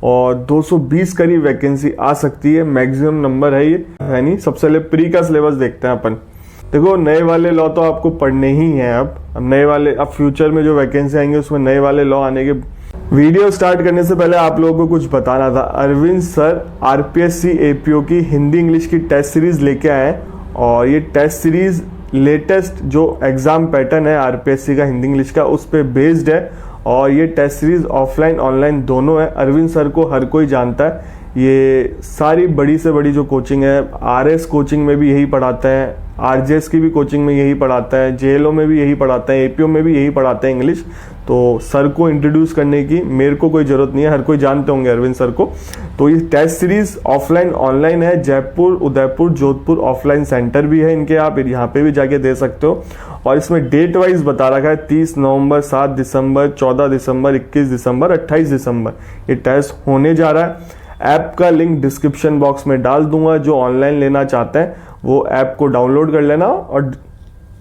और 220 करीब वैकेंसी आ सकती है, मैक्सिमम नंबर है ये, है नहीं। सबसे पहले प्री का सिलेबस देखते हैं अपन। देखो नए वाले लॉ तो आपको पढ़ने ही हैं। अब नए वाले, अब फ्यूचर में जो वैकेंसी आएंगे उसमें नए वाले लॉ आने के। वीडियो स्टार्ट करने से पहले आप लोगों को कुछ बताना था। अरविंद सर आरपीएससी एपीओ की हिंदी इंग्लिश की टेस्ट सीरीज लेके आए हैं, और ये टेस्ट सीरीज लेटेस्ट जो एग्जाम पैटर्न है आरपीएससी का हिंदी इंग्लिश का उस पर बेस्ड है, और ये टेस्ट सीरीज ऑफलाइन ऑनलाइन दोनों है। अरविंद सर को हर कोई जानता है, ये सारी बड़ी से बड़ी जो कोचिंग है, आरएस कोचिंग में भी यही पढ़ाते हैं, आरजेएस की भी कोचिंग में यही पढ़ाता है, जेएलओ में भी यही पढ़ाते हैं, एपीओ में भी यही पढ़ाते हैं इंग्लिश। तो सर को इंट्रोड्यूस करने की मेरे को कोई ज़रूरत नहीं है, हर कोई जानते होंगे अरविंद सर को। तो ये टेस्ट सीरीज ऑफलाइन ऑनलाइन है। जयपुर, उदयपुर, जोधपुर ऑफलाइन सेंटर भी है इनके, आप यहाँ पे भी जाके दे सकते हो। और इसमें डेट वाइज बता रखा है 30 नवंबर, 7 दिसंबर, 14 दिसंबर, 21 दिसंबर, 28 दिसंबर ये टेस्ट होने जा रहा है। ऐप का लिंक डिस्क्रिप्शन बॉक्स में डाल दूंगा। जो ऑनलाइन लेना चाहते हैं वो ऐप को डाउनलोड कर लेना और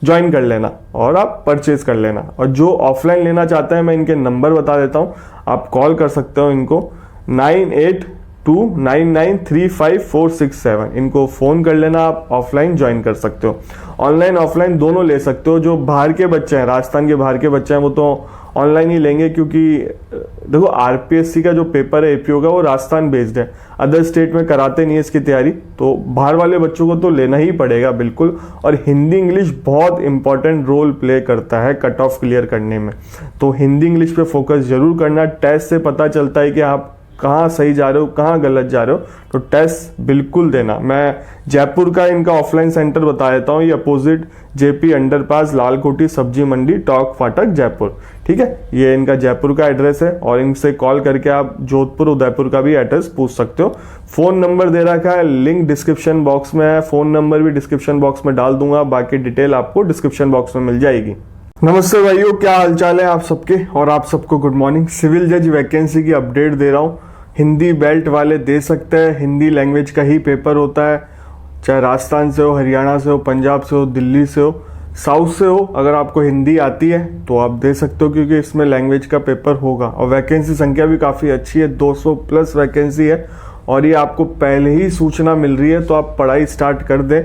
ज्वाइन कर लेना, और आप परचेज कर लेना। और जो ऑफलाइन लेना चाहते हैं मैं इनके नंबर बता देता हूँ, आप कॉल कर सकते हो इनको 9829935467। इनको फ़ोन कर लेना, आप ऑफलाइन ज्वाइन कर सकते हो। ऑनलाइन ऑफलाइन दोनों ले सकते हो। जो बाहर के बच्चे हैं, राजस्थान के बाहर के बच्चे हैं, वो तो ऑनलाइन ही लेंगे, क्योंकि देखो आरपीएससी का जो पेपर है एपीओ का वो राजस्थान बेस्ड है, अदर स्टेट में कराते नहीं है इसकी तैयारी, तो बाहर वाले बच्चों को तो लेना ही पड़ेगा बिल्कुल। और हिंदी इंग्लिश बहुत इंपॉर्टेंट रोल प्ले करता है कट ऑफ क्लियर करने में, तो हिंदी इंग्लिश पे फोकस जरूर करना। टेस्ट से पता चलता है कि आप कहाँ सही जा रहे हो, कहाँ गलत जा रहे हो, तो टेस्ट बिल्कुल देना। मैं जयपुर का इनका ऑफलाइन सेंटर बता देता हूँ, ये अपोजिट जेपी अंडरपास, लाल कोठी, सब्जी मंडी, टॉक फाटक, जयपुर। ठीक है, ये इनका जयपुर का एड्रेस है, और इनसे कॉल करके आप जोधपुर, उदयपुर का भी एड्रेस पूछ सकते हो। फोन नंबर दे रखा है, लिंक डिस्क्रिप्शन बॉक्स में है, फोन नंबर भी डिस्क्रिप्शन बॉक्स में डाल दूंगा, बाकी डिटेल आपको डिस्क्रिप्शन बॉक्स में मिल जाएगी। नमस्ते भाइयों, क्या हालचाल है आप सबके, और आप सबको गुड मॉर्निंग। सिविल जज वैकेंसी की अपडेट दे रहा हूँ। हिंदी बेल्ट वाले दे सकते हैं, हिंदी लैंग्वेज का ही पेपर होता है, चाहे राजस्थान से हो, हरियाणा से हो, पंजाब से हो, दिल्ली से हो, साउथ से हो। अगर आपको हिंदी आती है तो आप दे सकते हो, क्योंकि इसमें लैंग्वेज का पेपर होगा। और वैकेंसी संख्या भी काफ़ी अच्छी है, 200 प्लस वैकेंसी है, और ये आपको पहले ही सूचना मिल रही है, तो आप पढ़ाई स्टार्ट कर दें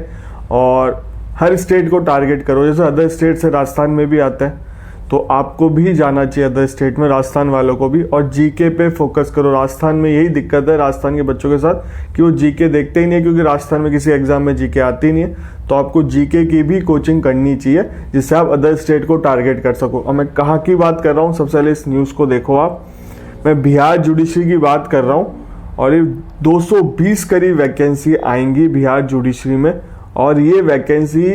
और हर स्टेट को टारगेट करो। जैसे अदर स्टेट से राजस्थान में भी आता है, तो आपको भी जाना चाहिए अदर स्टेट में, राजस्थान वालों को भी। और जीके पे फोकस करो। राजस्थान में यही दिक्कत है राजस्थान के बच्चों के साथ कि वो जीके देखते ही नहीं है, क्योंकि राजस्थान में किसी एग्जाम में जीके आती नहीं है। तो आपको जीके की भी कोचिंग करनी चाहिए, जिससे आप अदर स्टेट को टारगेट कर सको। और मैं कहाँ की बात कर रहा हूँ, सबसे पहले इस न्यूज़ को देखो आप। मैं बिहार जुडिशरी की बात कर रहा हूँ, और ये 220 करीब वैकेंसी आएंगी बिहार जुडिशरी में, और ये वैकेंसी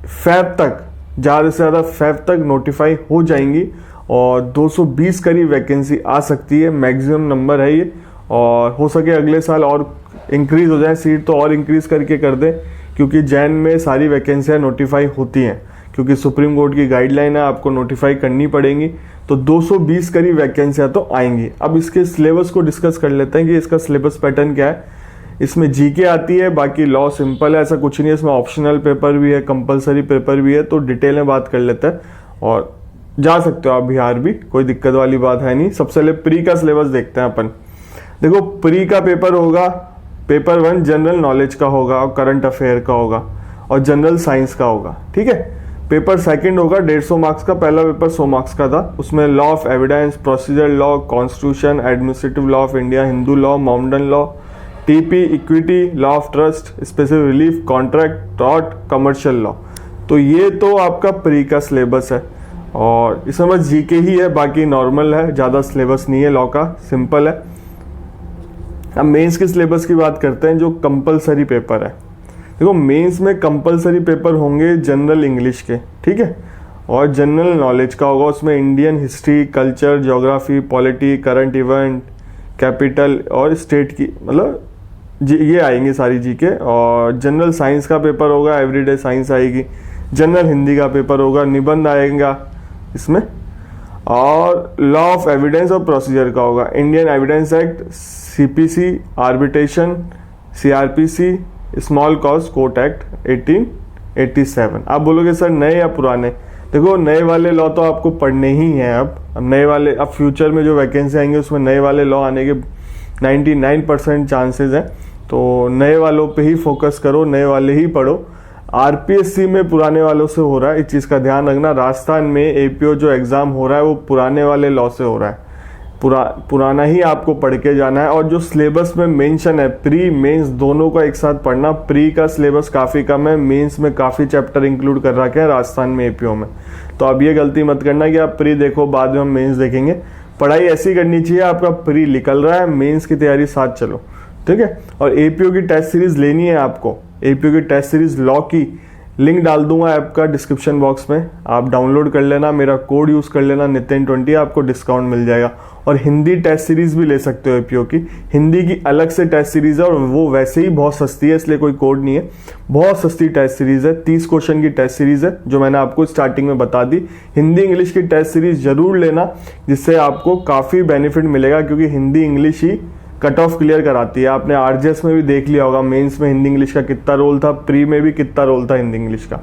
फेब तक, ज़्यादा से ज़्यादा फेब तक नोटिफाई हो जाएंगी, और 220 करीब वैकेंसी आ सकती है, मैक्सिमम नंबर है ये। और हो सके अगले साल और इंक्रीज हो जाए सीट, तो और इंक्रीज करके कर दे, क्योंकि जैन में सारी वैकेंसियाँ नोटिफाई होती हैं, क्योंकि सुप्रीम कोर्ट की गाइडलाइन है, आपको नोटिफाई करनी पड़ेंगी। तो 220 करीब वैकेंसियाँ तो आएंगी। अब इसके सिलेबस को डिस्कस कर लेते हैं कि इसका सिलेबस पैटर्न क्या है। इसमें जीके आती है, बाकी लॉ सिंपल है, ऐसा कुछ नहीं है। इसमें ऑप्शनल पेपर भी है, कंपलसरी पेपर भी है, तो डिटेल में बात कर लेते हैं। और जा सकते हो आप बिहार भी, कोई दिक्कत वाली बात है नहीं। सबसे पहले प्री का सिलेबस देखते हैं अपन। देखो प्री का पेपर होगा, पेपर 1 जनरल नॉलेज का होगा, और करंट अफेयर का होगा, और जनरल साइंस का होगा। ठीक है, पेपर 2 होगा 150 मार्क्स का। पहला पेपर 100 मार्क्स का था, उसमें law of evidence, procedure law, constitution, administrative law of India, Hindu law, Mohammedan law, TP, equity, law of trust, specific relief, contract, tort, commercial law. तो ये तो आपका प्री का सिलेबस है, और इसमें बस जीके ही है, बाकी नॉर्मल है, ज़्यादा सिलेबस नहीं है लॉ का, सिंपल है। अब मेंस के सिलेबस की बात करते हैं, जो कंपलसरी पेपर है। देखो मेंस में कंपलसरी पेपर होंगे जनरल इंग्लिश के, ठीक है, और जनरल नॉलेज का होगा। उसमें Indian history, culture, geography, polity, current event, capital और स्टेट की, मतलब ये आएंगी सारी जीके। और जनरल साइंस का पेपर होगा, एवरीडे साइंस आएगी, जनरल हिंदी का पेपर होगा, निबंध आएगा इसमें, और लॉ ऑफ एविडेंस और प्रोसीजर का होगा, Indian evidence act, CPC, arbitration, CrPC, small cause court act 1887। आप बोलोगे सर नए या पुराने? देखो नए वाले लॉ तो आपको पढ़ने ही हैं। अब नए वाले, अब फ्यूचर में जो वैकेंसी आएंगे उसमें नए वाले लॉ आने के 99% चांसेस हैं। तो नए वालों पे ही फोकस करो, नए वाले ही पढ़ो। आरपीएससी में पुराने वालों से हो रहा है, इस चीज़ का ध्यान रखना। राजस्थान में एपीओ जो एग्ज़ाम हो रहा है वो पुराने वाले लॉ से हो रहा है, पुराना ही आपको पढ़ के जाना है। और जो सिलेबस में मेंशन है, प्री मेंस दोनों का एक साथ पढ़ना। प्री का सिलेबस काफ़ी कम है, मेंस में काफ़ी चैप्टर इंक्लूड कर रखे हैं राजस्थान में एपीओ में। तो अब ये गलती मत करना कि आप प्री देखो बाद में हम मेंस देखेंगे। पढ़ाई ऐसी करनी चाहिए, आपका प्री निकल रहा है, मेंस की तैयारी साथ चलो, ठीक है। और एपीओ की टेस्ट सीरीज लेनी है आपको, एपीओ की टेस्ट सीरीज लॉ की लिंक डाल दूंगा ऐप का डिस्क्रिप्शन बॉक्स में, आप डाउनलोड कर लेना, मेरा कोड यूज़ कर लेना नितिन20, आपको डिस्काउंट मिल जाएगा। और हिंदी टेस्ट सीरीज भी ले सकते हो एपीओ की, हिंदी की अलग से टेस्ट सीरीज है और वो वैसे ही बहुत सस्ती है, इसलिए कोई कोड नहीं है, बहुत सस्ती टेस्ट सीरीज है। 30 क्वेश्चन की टेस्ट सीरीज है जो मैंने आपको स्टार्टिंग में बता दी। हिंदी इंग्लिश की टेस्ट सीरीज जरूर लेना, जिससे आपको काफ़ी बेनिफिट मिलेगा, क्योंकि हिंदी इंग्लिश ही कट ऑफ क्लियर कराती है। आपने आरजेएस में भी देख लिया होगा, मेंस में हिंदी इंग्लिश का कितना रोल था, प्री में भी कितना रोल था हिंदी इंग्लिश का,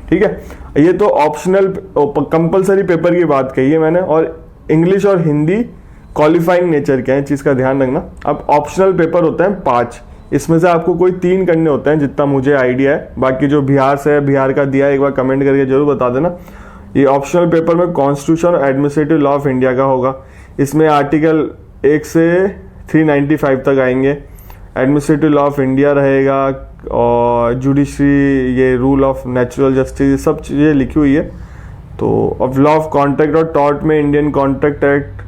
ठीक है। ये तो ऑप्शनल, कंपलसरी पेपर की बात कही है मैंने। और इंग्लिश और हिंदी क्वालिफाइंग नेचर के हैं, चीज़ का ध्यान रखना। अब ऑप्शनल पेपर होते हैं 5, इसमें से आपको कोई 3 करने होते हैं जितना मुझे आइडिया है। बाकी जो बिहार से है, बिहार का दिया है, एक बार कमेंट करके जरूर बता देना। ये ऑप्शनल पेपर में कॉन्स्टिट्यूशन और एडमिनिस्ट्रेटिव लॉ ऑफ इंडिया का होगा। इसमें आर्टिकल 1 से 395 तक आएंगे। एडमिनिस्ट्रेटिव लॉ ऑफ इंडिया रहेगा और जुडिशरी, ये रूल ऑफ नेचुरल जस्टिस, ये सब चीज़ें लिखी हुई है। तो अब लॉ ऑफ कॉन्ट्रैक्ट और टॉर्ट में इंडियन कॉन्ट्रैक्ट एक्ट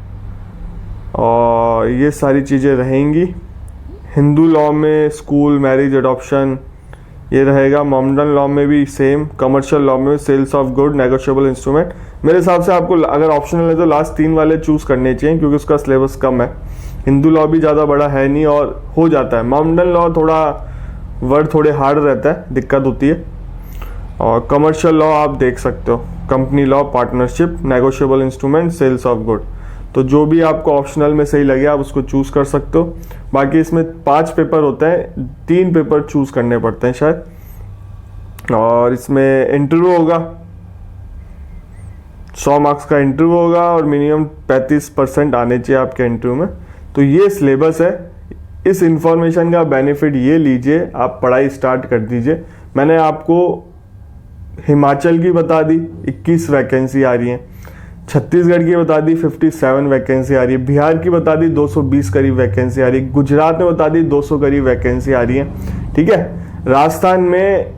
और ये सारी चीज़ें रहेंगी। हिंदू लॉ में स्कूल, मैरिज, अडॉप्शन ये रहेगा। मोमडन लॉ में भी सेम। कमर्शियल लॉ में sales of good, negotiable instrument. मेरे हिसाब से आपको अगर ऑप्शनल है तो लास्ट 3 वाले चूज़ करने चाहिए, क्योंकि उसका सिलेबस कम है। हिंदू लॉ भी ज़्यादा बड़ा है नहीं और हो जाता है। मोमडन लॉ थोड़ा वर्ड थोड़े हार्ड रहता है, दिक्कत होती है। और कमर्शियल लॉ आप देख सकते हो, company law, partnership, negotiable instrument, sales of good. तो जो भी आपको ऑप्शनल में सही लगे आप उसको चूज़ कर सकते हो। बाकी इसमें 5 पेपर होते हैं, 3 पेपर चूज़ करने पड़ते हैं शायद। और इसमें इंटरव्यू होगा, 100 मार्क्स का इंटरव्यू होगा और मिनिमम 35% आने चाहिए आपके इंटरव्यू में। तो ये सिलेबस है, इस इंफॉर्मेशन का बेनिफिट ये लीजिए, आप पढ़ाई स्टार्ट कर दीजिए। मैंने आपको हिमाचल की बता दी, 21 वैकेंसी आ रही हैं। छत्तीसगढ़ की बता दी, 57 वैकेंसी आ रही है। बिहार की बता दी, 220 करीब वैकेंसी आ रही है। गुजरात में बता दी, 200 करीब वैकेंसी आ रही है, ठीक है। राजस्थान में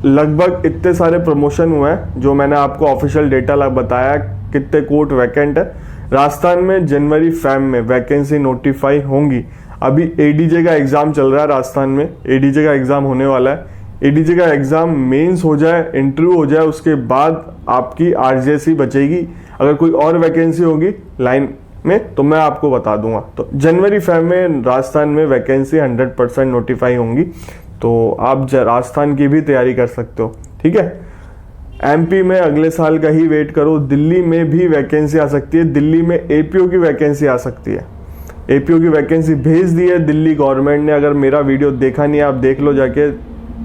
लगभग इतने सारे प्रमोशन हुए हैं, जो मैंने आपको ऑफिशियल डेटा बताया कितने कोर्ट वैकेंट है। राजस्थान में जनवरी फैम में वैकेंसी नोटिफाई होंगी। अभी एडीजे का एग्जाम चल रहा है राजस्थान में, एडीजे का एग्जाम होने वाला है। एडीजे का एग्जाम मेंस हो जाए, इंटरव्यू हो जाए, उसके बाद आपकी आरजेसी बचेगी। अगर कोई और वैकेंसी होगी लाइन में तो मैं आपको बता दूंगा। तो जनवरी फैब में राजस्थान में वैकेंसी 100% नोटिफाई होंगी, तो आप राजस्थान की भी तैयारी कर सकते हो, ठीक है। एमपी में अगले साल का ही वेट करो। दिल्ली में भी वैकेंसी आ सकती है, दिल्ली में एपीओ की वैकेंसी आ सकती है। एपीओ की वैकेंसी भेज दी है दिल्ली गवर्नमेंट ने। अगर मेरा वीडियो देखा नहीं है आप देख लो जाके,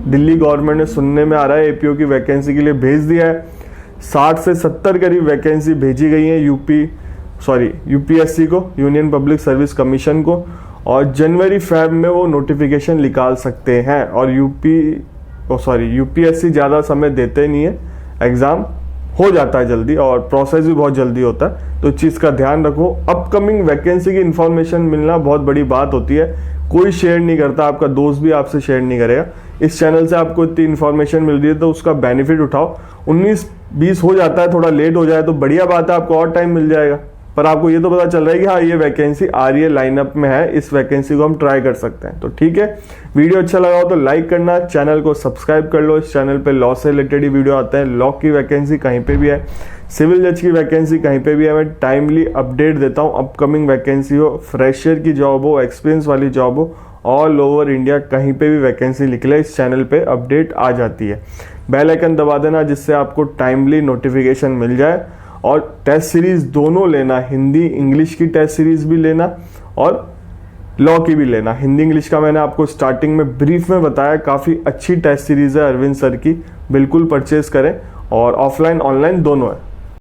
दिल्ली गवर्नमेंट ने सुनने में आ रहा है एपीओ की वैकेंसी के लिए भेज दिया है। 60 से 70 करीब वैकेंसी भेजी गई है यूपीएससी को, यूनियन पब्लिक सर्विस कमीशन को, और जनवरी फैब में वो नोटिफिकेशन निकाल सकते हैं। और यूपीएससी ज़्यादा समय देते नहीं है, एग्ज़ाम हो जाता है जल्दी और प्रोसेस भी बहुत जल्दी होता है। तो इस चीज़ का ध्यान रखो। अपकमिंग वैकेंसी की इन्फॉर्मेशन मिलना बहुत बड़ी बात होती है, कोई शेयर नहीं करता, आपका दोस्त भी आपसे शेयर नहीं करेगा। इस चैनल से आपको इतनी इन्फॉर्मेशन मिल रही है तो उसका बेनिफिट उठाओ। 19-20 हो जाता है, थोड़ा लेट हो जाए तो बढ़िया बात है, आपको और टाइम मिल जाएगा। पर आपको ये तो पता चल रहा है कि हाँ ये वैकेंसी आ रही है, लाइनअप में है, इस वैकेंसी को हम ट्राई कर सकते हैं। तो ठीक है, वीडियो अच्छा लगा हो तो लाइक करना, चैनल को सब्सक्राइब कर लो। इस चैनल पे लॉ से रिलेटेड ही वीडियो आते हैं। लॉ की वैकेंसी कहीं पे भी है, सिविल जज की वैकेंसी कहीं पे भी है, मैं टाइमली अपडेट देता हूँ। अपकमिंग वैकेंसी हो, फ्रेशर की जॉब हो, एक्सपीरियंस वाली जॉब हो, ऑल ओवर इंडिया कहीं पे भी वैकेंसी निकले इस चैनल पे अपडेट आ जाती है। बेल आइकन दबा देना जिससे आपको टाइमली नोटिफिकेशन मिल जाए। और टेस्ट सीरीज दोनों लेना, हिंदी इंग्लिश की टेस्ट सीरीज भी लेना और लॉ की भी लेना। हिंदी इंग्लिश का मैंने आपको स्टार्टिंग में ब्रीफ में बताया, काफ़ी अच्छी टेस्ट सीरीज है अरविंद सर की, बिल्कुल परचेज करें। और ऑफलाइन ऑनलाइन दोनों है।